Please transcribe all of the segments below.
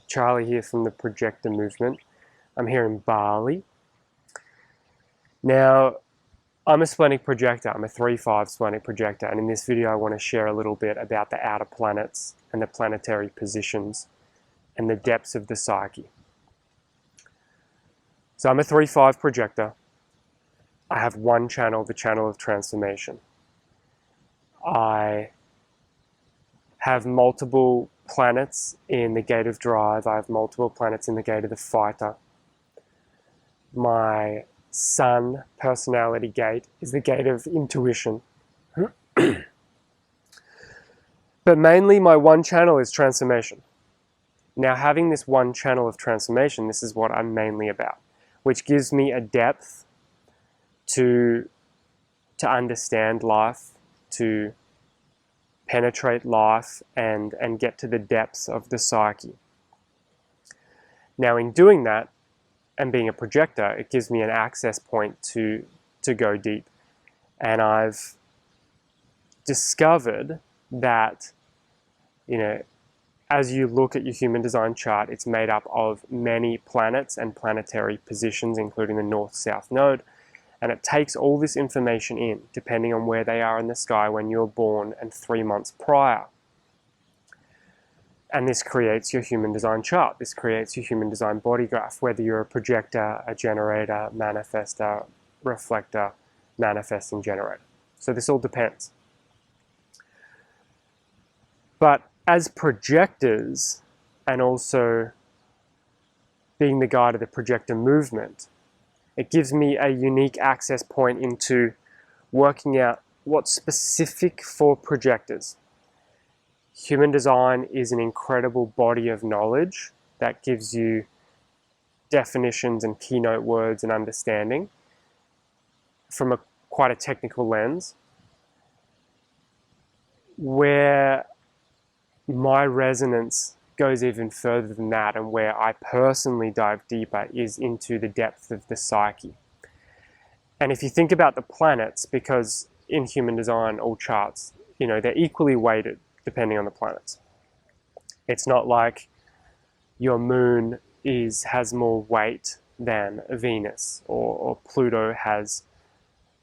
Charlie here from the Projector movement. I'm here in Bali. Now, I'm a splenic projector. I'm a 3-5 splenic projector, and in this video I want to share a little bit about the outer planets and the planetary positions and the depths of the psyche. So I'm a 3-5 projector. I have one channel, the channel of transformation. I have multiple planets in the gate of drive. I have multiple planets in the gate of the fighter. My sun personality gate is the gate of intuition. But mainly my one channel is transformation. Now, having this one channel of transformation, this is what I'm mainly about, which gives me a depth to understand life, to penetrate life and get to the depths of the psyche. Now, in doing that and being a projector, it gives me an access point to go deep. And I've discovered that, you know, as you look at your human design chart, it's made up of many planets and planetary positions, including the north-south node. And it takes all this information in, depending on where they are in the sky when you were born and 3 months prior. And this creates your human design chart. This creates your human design body graph, whether you're a projector, a generator, manifestor, reflector, manifesting generator. So this all depends. But as projectors, and also being the guide of the projector movement, it gives me a unique access point into working out what's specific for projectors. Human design is an incredible body of knowledge that gives you definitions and keynote words and understanding from quite a technical lens, where my resonance goes even further than that, and where I personally dive deeper is into the depth of the psyche. And if you think about the planets, because in human design, all charts, you know, they're equally weighted depending on the planets. It's not like your moon has more weight than Venus, or Pluto has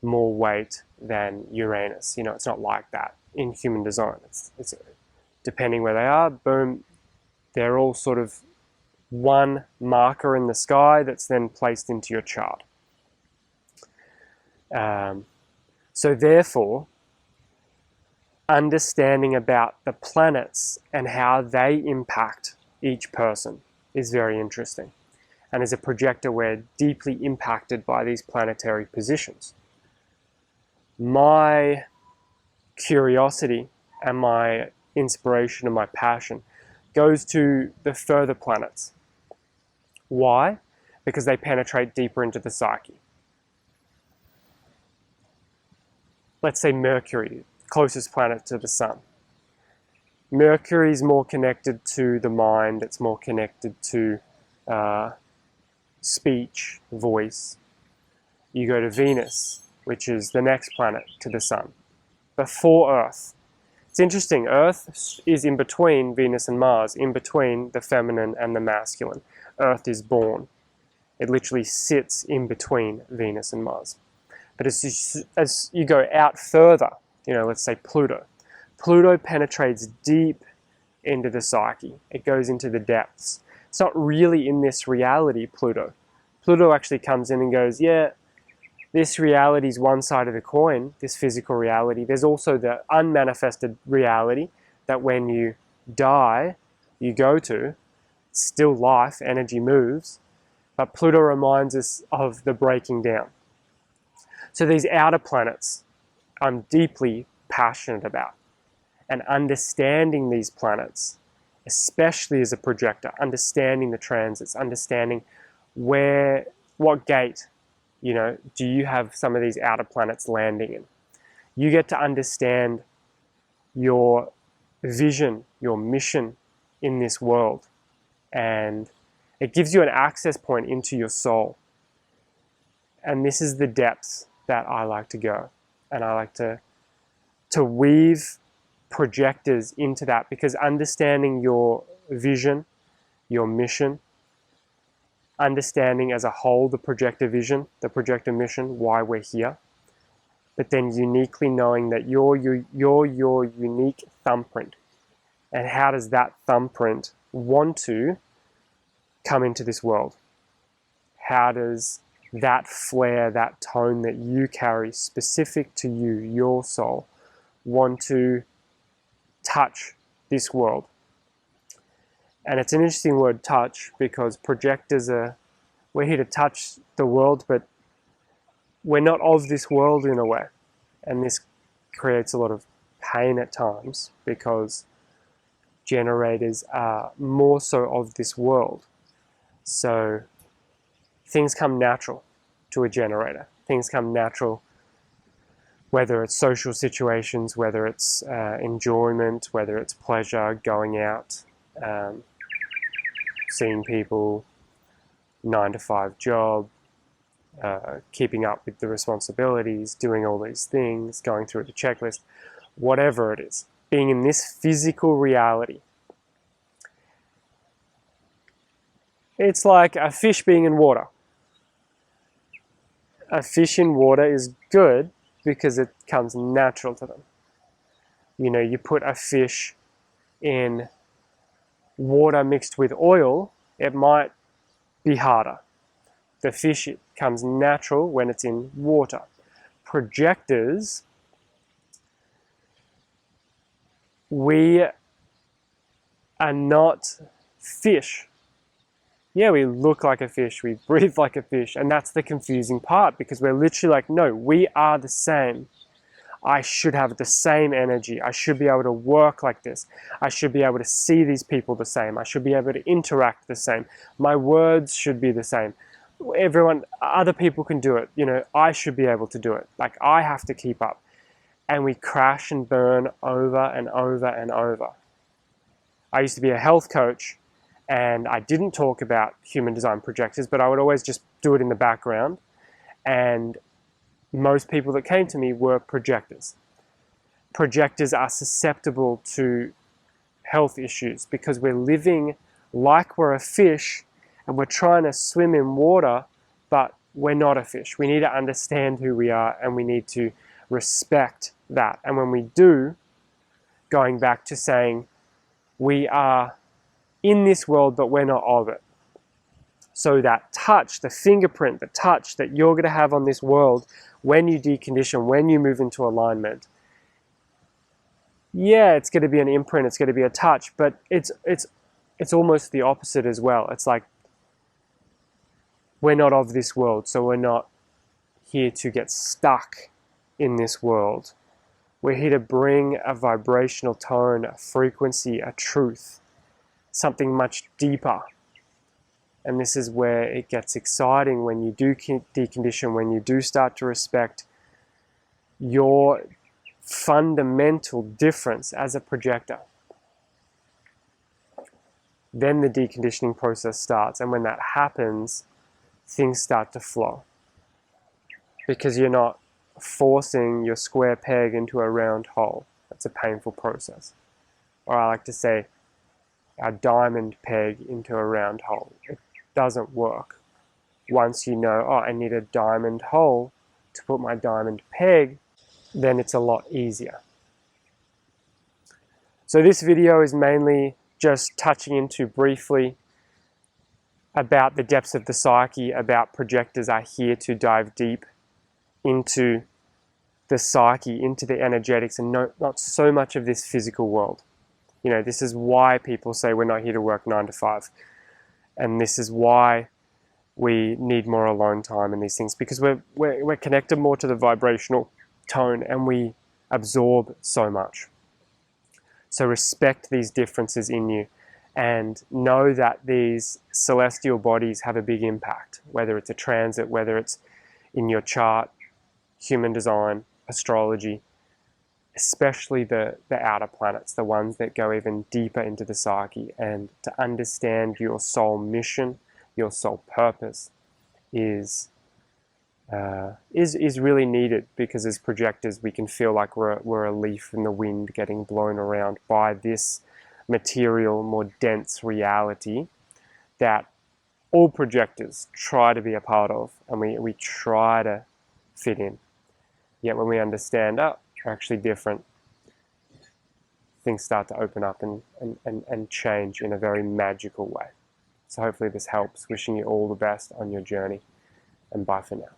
more weight than Uranus. You know, it's not like that in human design. It's depending where they are, boom, they're all sort of one marker in the sky that's then placed into your chart. So therefore, understanding about the planets and how they impact each person is very interesting. And as a projector, we're deeply impacted by these planetary positions. My curiosity and my inspiration and my passion goes to the further planets. Why? Because they penetrate deeper into the psyche. Let's say Mercury, closest planet to the sun. Mercury is more connected to the mind, it's more connected to speech, voice. You go to Venus, which is the next planet to the sun, before Earth. It's interesting, Earth is in between Venus and Mars, in between the feminine and the masculine. Earth is born. It literally sits in between Venus and Mars. But as you go out further, you know, let's say Pluto. Pluto penetrates deep into the psyche. It goes into the depths. It's not really in this reality, Pluto. Pluto actually comes in and goes, yeah, this reality is one side of the coin, this physical reality. There's also the unmanifested reality that when you die, you go to. It's still life, energy moves. But Pluto reminds us of the breaking down. So these outer planets, I'm deeply passionate about. And understanding these planets, especially as a projector, understanding the transits, understanding what gate, you know, do you have some of these outer planets landing in? You get to understand your vision, your mission in this world. And it gives you an access point into your soul. And this is the depths that I like to go. And I like to to weave projectors into that, because understanding your vision, your mission, understanding as a whole the projector vision, the projector mission, why we're here, but then uniquely knowing that you're your unique thumbprint. And how does that thumbprint want to come into this world? How does that flair, that tone that you carry specific to you, your soul, want to touch this world? And it's an interesting word, touch, because projectors we're here to touch the world, but we're not of this world in a way. And this creates a lot of pain at times, because generators are more so of this world. So things come natural to a generator. Things come natural, whether it's social situations, whether it's enjoyment, whether it's pleasure, going out, seeing people, 9-to-5 job, keeping up with the responsibilities, doing all these things, going through the checklist, whatever it is, being in this physical reality. It's like a fish being in water. A fish in water is good because it comes natural to them. You know, you put a fish in water mixed with oil, it might be harder. The fish, it comes natural when it's in water. Projectors, we are not fish. Yeah, we look like a fish, we breathe like a fish, and that's the confusing part, because we're literally like, no, we are the same. I should have the same energy. I should be able to work like this. I should be able to see these people the same. I should be able to interact the same. My words should be the same. Other people can do it. You know, I should be able to do it. Like, I have to keep up. And we crash and burn over and over and over. I used to be a health coach, and I didn't talk about human design projectors, but I would always just do it in the background. And most people that came to me were projectors. Projectors are susceptible to health issues because we're living like we're a fish, and we're trying to swim in water, but we're not a fish. We need to understand who we are, and we need to respect that. And when we do, going back to saying we are in this world, but we're not of it. So that touch, the fingerprint, the touch that you're going to have on this world when you decondition, when you move into alignment, yeah, it's going to be an imprint, it's going to be a touch, but it's almost the opposite as well. It's like, we're not of this world, so we're not here to get stuck in this world. We're here to bring a vibrational tone, a frequency, a truth, something much deeper. And this is where it gets exciting, when you do decondition, when you do start to respect your fundamental difference as a projector. Then the deconditioning process starts, and when that happens, things start to flow. Because you're not forcing your square peg into a round hole. That's a painful process. Or I like to say, a diamond peg into a round hole. It doesn't work. Once you know, oh, I need a diamond hole to put my diamond peg, then it's a lot easier. So this video is mainly just touching into briefly about the depths of the psyche, about projectors are here to dive deep into the psyche, into the energetics, and not so much of this physical world. You know, this is why people say we're not here to work 9 to 5. And this is why we need more alone time and these things, because we're connected more to the vibrational tone, and we absorb so much. So respect these differences in you, and know that these celestial bodies have a big impact, whether it's a transit, whether it's in your chart, human design, astrology, especially the outer planets, the ones that go even deeper into the psyche. And to understand your soul mission, your soul purpose, is is really needed, because as projectors we can feel like we're a leaf in the wind getting blown around by this material, more dense reality that all projectors try to be a part of, and we try to fit in. Yet when we understand, oh, we're actually different, things start to open up and change in a very magical way. So hopefully this helps. Wishing you all the best on your journey, and bye for now.